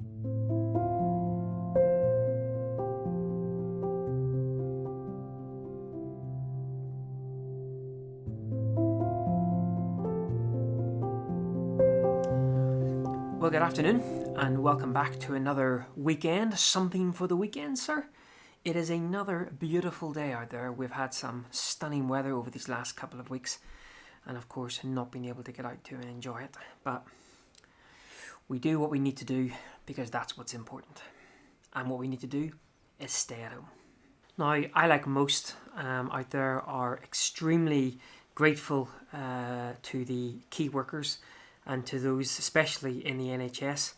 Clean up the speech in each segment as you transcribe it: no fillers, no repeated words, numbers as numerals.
Well, good afternoon and welcome back to another weekend. Something for the weekend, sir. It is another beautiful day out there. We've had some stunning weather over these last couple of weeks and of course not been able to get out to and enjoy it. But we do what we need to do because that's what's important. And what we need to do is stay at home. Now, I, like most out there, are extremely grateful to the key workers and to those especially in the NHS,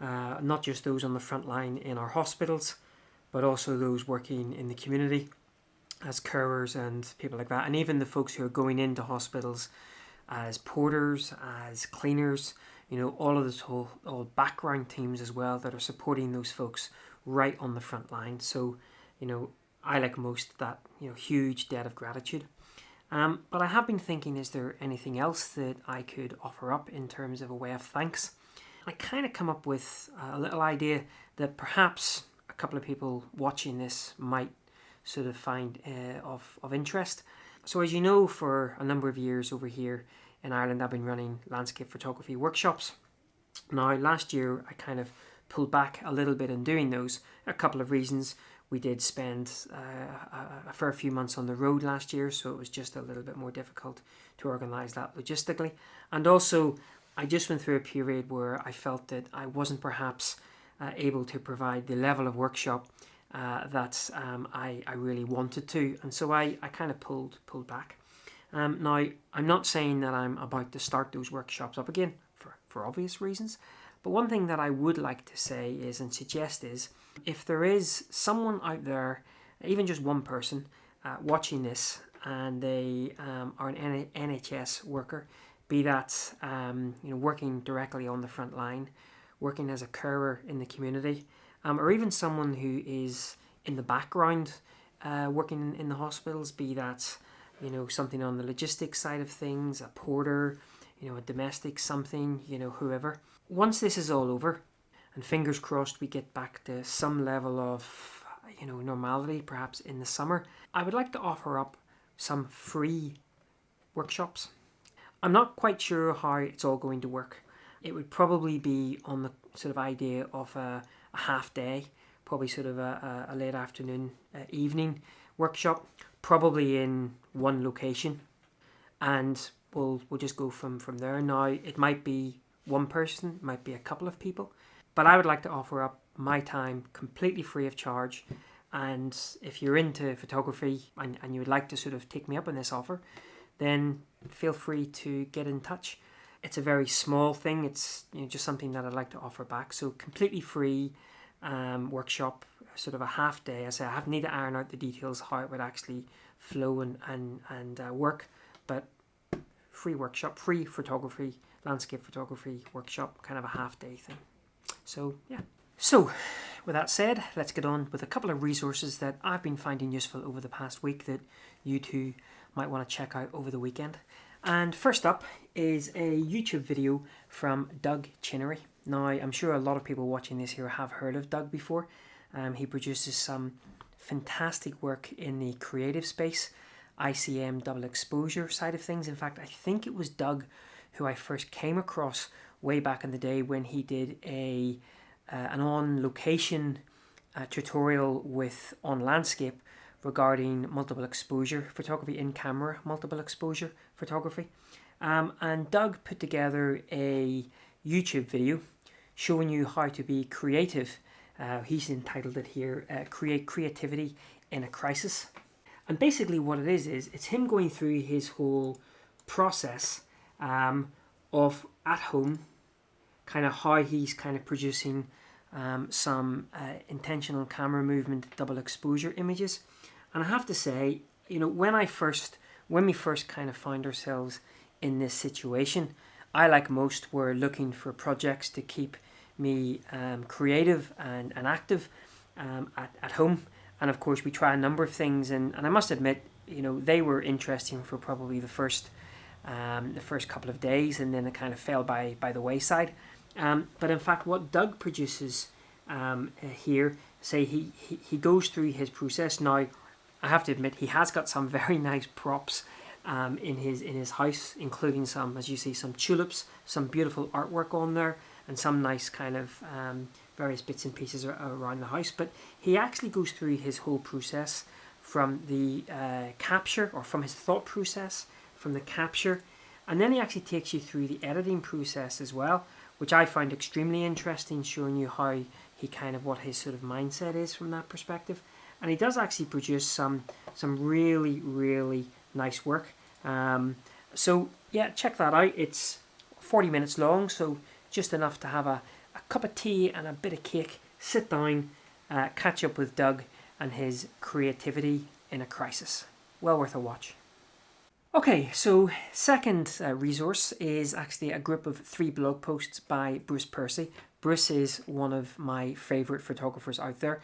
not just those on the front line in our hospitals, but also those working in the community as carers and people like that, and even the folks who are going into hospitals as porters, as cleaners, all of this all background teams as well that are supporting those folks right on the front line. So, I, like most, that huge debt of gratitude. But I have been thinking, is there anything else that I could offer up in terms of a way of thanks? I kind of come up with a little idea that perhaps a couple of people watching this might sort of find of interest. So as you know, for a number of years over here in Ireland, I've been running landscape photography workshops. Now, last year, I kind of pulled back a little bit in doing those. A couple of reasons. We did spend a fair few months on the road last year, so it was just a little bit more difficult to organise that logistically. And also, I just went through a period where I felt that I wasn't perhaps able to provide the level of workshop that I really wanted to. And so I kind of pulled back. Now, I'm not saying that I'm about to start those workshops up again for obvious reasons. But one thing that I would like to say is and suggest is, if there is someone out there, even just one person, watching this and they are an NHS worker, be that working directly on the front line, working as a carer in the community, or even someone who is in the background working in the hospitals, be that something on the logistics side of things, a porter, a domestic something, whoever. Once this is all over, and fingers crossed we get back to some level of, normality, perhaps in the summer, I would like to offer up some free workshops. I'm not quite sure how it's all going to work. It would probably be on the sort of idea of a half day, probably sort of a late afternoon, evening workshop, probably in one location, and we'll just go from there. Now, it might be one person, it might be a couple of people, but I would like to offer up my time completely free of charge. And if you're into photography and you would like to sort of take me up on this offer, then feel free to get in touch. It's a very small thing. It's just something that I'd like to offer back. So completely free workshop, sort of a half day. As I say, I need to iron out the details how it would actually flow and work, but free workshop, free photography, landscape photography workshop, kind of a half day thing. So yeah. So with that said, let's get on with a couple of resources that I've been finding useful over the past week that you too might want to check out over the weekend. And first up is a YouTube video from Doug Chinnery. Now, I'm sure a lot of people watching this here have heard of Doug before. He produces some fantastic work in the creative space, ICM double exposure side of things. In fact, I think it was Doug who I first came across way back in the day when he did an on-location tutorial on landscape regarding multiple exposure photography, in-camera multiple exposure photography. And Doug put together a YouTube video showing you how to be creative. He's entitled it here, Create Creativity in a Crisis. And basically what it is it's him going through his whole process of at home, kind of how he's kind of producing some intentional camera movement double exposure images. And I have to say, when we first kind of find ourselves in this situation, I, like most, were looking for projects to keep me creative and active at home. And of course we try a number of things, and I must admit, they were interesting for probably the first couple of days, and then it kind of fell by the wayside. But in fact, what Doug produces here, say he goes through his process. Now, I have to admit, he has got some very nice props in his house, including some, as you see, some tulips, some beautiful artwork on there, and some nice kind of various bits and pieces around the house. But he actually goes through his whole process from the capture, or from his thought process, from the capture, and then he actually takes you through the editing process as well, which I find extremely interesting, showing you how he kind of, what his sort of mindset is from that perspective. And he does actually produce some really, really nice work. So yeah, check that out. It's 40 minutes long, so just enough to have a cup of tea and a bit of cake, sit down, catch up with Doug and his creativity in a crisis. Well worth a watch. Okay, so second resource is actually a group of 3 blog posts by Bruce Percy. Bruce is one of my favourite photographers out there.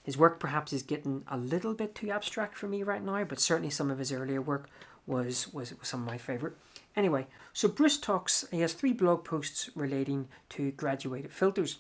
His work perhaps is getting a little bit too abstract for me right now, but certainly some of his earlier work was some of my favourite. Anyway, so Bruce he has 3 blog posts relating to graduated filters.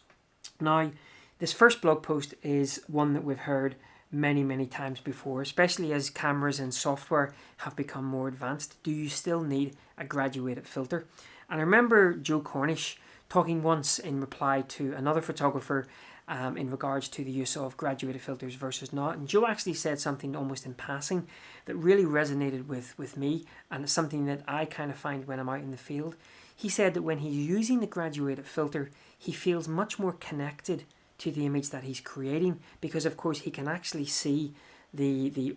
Now, this first blog post is one that we've heard many times before, especially as cameras and software have become more advanced. Do you still need a graduated filter? And I remember Joe Cornish talking once in reply to another photographer in regards to the use of graduated filters versus not. And Joe actually said something almost in passing that really resonated with me, and it's something that I kind of find when I'm out in the field. He said that when he's using the graduated filter, he feels much more connected to the image that he's creating, because of course he can actually see the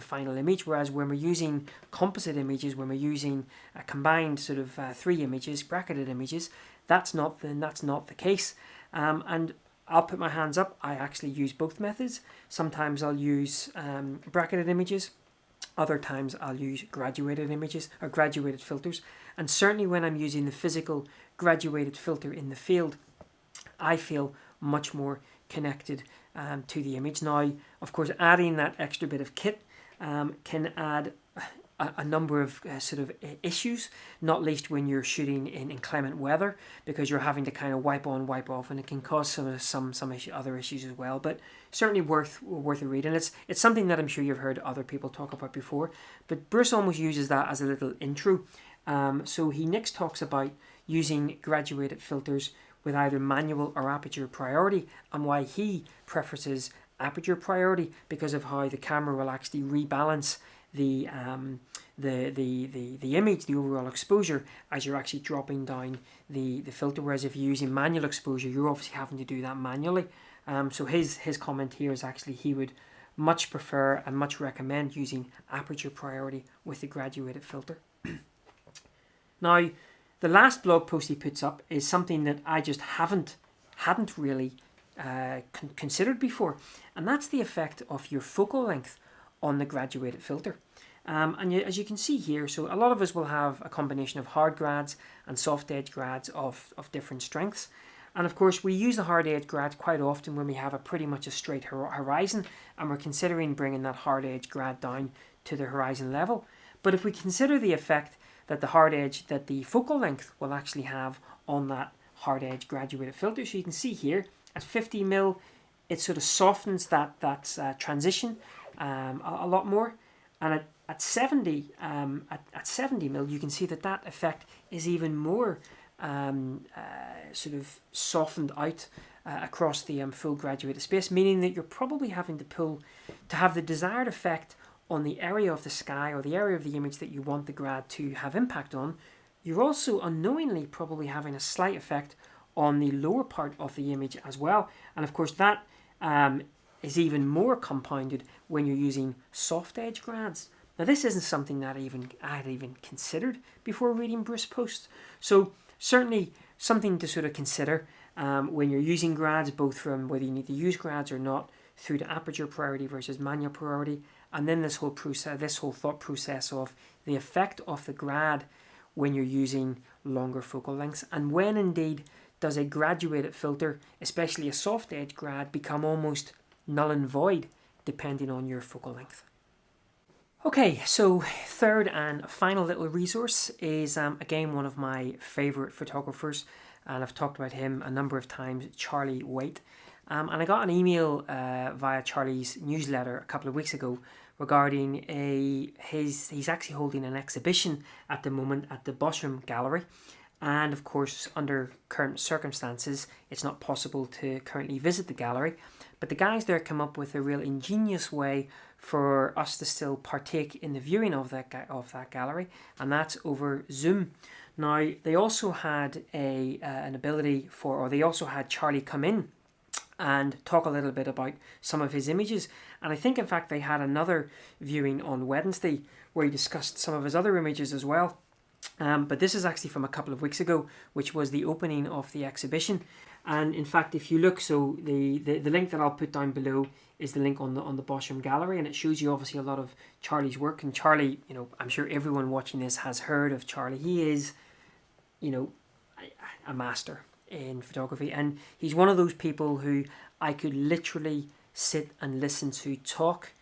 final image, whereas when we're using composite images, when we're using a combined sort of 3 images, bracketed images, that's not the case. And I'll put my hands up, I actually use both methods. Sometimes I'll use bracketed images, other times I'll use graduated images or graduated filters, and certainly when I'm using the physical graduated filter in the field, I feel much more connected to the image. Now, of course, adding that extra bit of kit can add a number of sort of issues, not least when you're shooting in inclement weather, because you're having to kind of wipe on, wipe off, and it can cause some other issues as well. But certainly worth a read, and it's something that I'm sure you've heard other people talk about before. But Bruce almost uses that as a little intro. So he next talks about using graduated filters with either manual or aperture priority, and why he preferences aperture priority because of how the camera will actually rebalance the image, the overall exposure, as you're actually dropping down the filter. Whereas if you're using manual exposure, you're obviously having to do that manually. So his comment here is actually he would much prefer and much recommend using aperture priority with the graduated filter. Now, the last blog post he puts up is something that I just hadn't really considered before, and that's the effect of your focal length on the graduated filter. As you can see here, so a lot of us will have a combination of hard grads and soft edge grads of different strengths. And of course, we use the hard edge grad quite often when we have pretty much a straight horizon, and we're considering bringing that hard edge grad down to the horizon level. But if we consider the effect that the focal length will actually have on that hard edge graduated filter, so you can see here at 50 mil, it sort of softens that transition a lot more, and at 70 mil, you can see that effect is even more sort of softened out across the full graduated space, meaning that you're probably having to have the desired effect on the area of the sky or the area of the image that you want the grad to have impact on. You're also unknowingly probably having a slight effect on the lower part of the image as well. And of course that is even more compounded when you're using soft edge grads. Now, this isn't something that I had even considered before reading Bruce's post. So certainly something to sort of consider when you're using grads, both from whether you need to use grads or not, through the aperture priority versus manual priority, and then this whole thought process of the effect of the grad when you're using longer focal lengths, and when indeed does a graduated filter, especially a soft edge grad, become almost null and void depending on your focal length. Okay, so third and final little resource is again one of my favorite photographers, and I've talked about him a number of times, Charlie Waite. And I got an email via Charlie's newsletter a couple of weeks ago regarding he's actually holding an exhibition at the moment at the Bosham Gallery. And of course, under current circumstances, it's not possible to currently visit the gallery. But the guys there come up with a real ingenious way for us to still partake in the viewing of that gallery, and that's over Zoom. Now, they also had an ability they also had Charlie come in and talk a little bit about some of his images. And I think, in fact, they had another viewing on Wednesday where he discussed some of his other images as well. But this is actually from a couple of weeks ago, which was the opening of the exhibition. And in fact, if you look, so the link that I'll put down below is the link on the Bosham Gallery, and it shows you obviously a lot of Charlie's work. And Charlie, I'm sure everyone watching this has heard of Charlie. He is, a master in photography, and he's one of those people who I could literally sit and listen to talk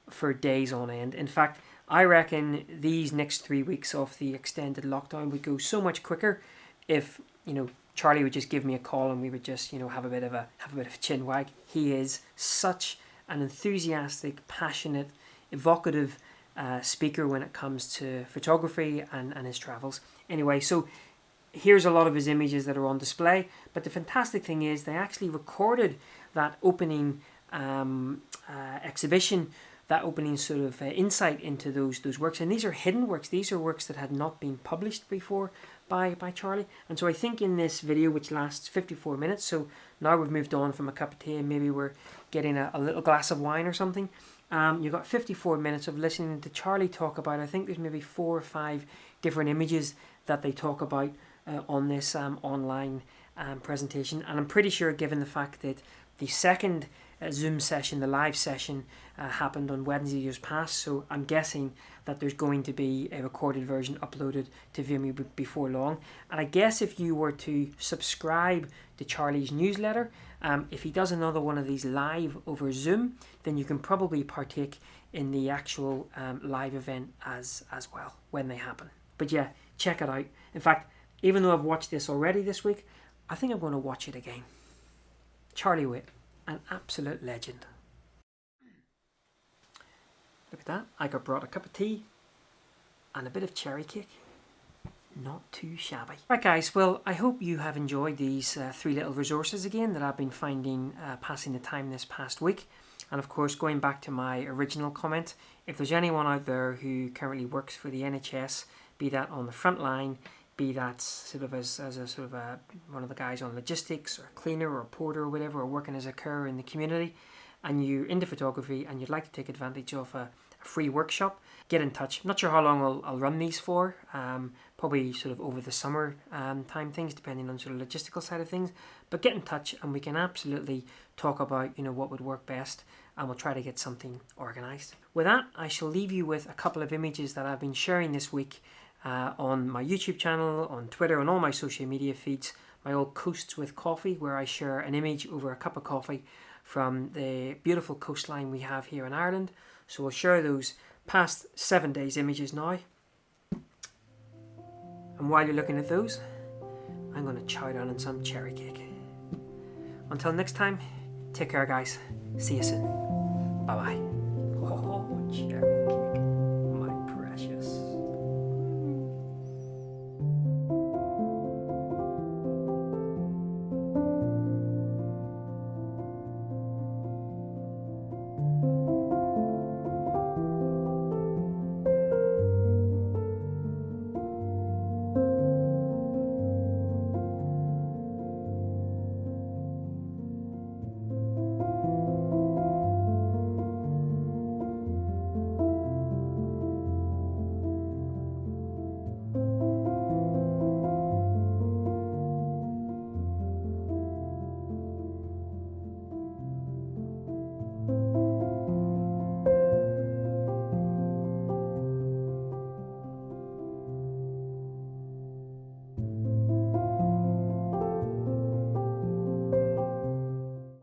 for days on end. In fact, I reckon these next 3 weeks of the extended lockdown would go so much quicker if Charlie would just give me a call and we would just have a bit of a chin wag. He is such an enthusiastic, passionate, evocative speaker when it comes to photography and his travels. Anyway, so here's a lot of his images that are on display, but the fantastic thing is they actually recorded that opening exhibition, that opening sort of insight into those works. And these are hidden works. These are works that had not been published before by Charlie. And so I think in this video, which lasts 54 minutes, so now we've moved on from a cup of tea and maybe we're getting a little glass of wine or something. You've got 54 minutes of listening to Charlie talk about, I think there's maybe 4 or 5 different images that they talk about on this online presentation. And I'm pretty sure, given the fact that the second Zoom session, the live session, happened on Wednesday years past, so I'm guessing that there's going to be a recorded version uploaded to Vimeo before long. And I guess if you were to subscribe to Charlie's newsletter, if he does another one of these live over Zoom, then you can probably partake in the actual live event as well when they happen. But yeah, check it out. In fact, even though I've watched this already this week, I think I'm going to watch it again. Charlie Waite, an absolute legend. Look at that. I got brought a cup of tea and a bit of cherry cake. Not too shabby. Right guys, well, I hope you have enjoyed these 3 little resources again that I've been finding passing the time this past week. And of course, going back to my original comment, if there's anyone out there who currently works for the NHS, be that on the front line, be that sort of as a sort of one of the guys on logistics or a cleaner or a porter or whatever, or working as a carer in the community, and you're into photography and you'd like to take advantage of a free workshop, get in touch. I'm not sure how long I'll run these for, probably sort of over the summer time things, depending on sort of logistical side of things, but get in touch and we can absolutely talk about what would work best, and we'll try to get something organized. With that, I shall leave you with a couple of images that I've been sharing this week on my YouTube channel, on Twitter, on all my social media feeds, my old Coasts with Coffee, where I share an image over a cup of coffee from the beautiful coastline we have here in Ireland. So we'll share those past 7 days images now. And while you're looking at those, I'm going to chow down on some cherry cake. Until next time, take care guys. See you soon. Bye bye. Oh, cherry.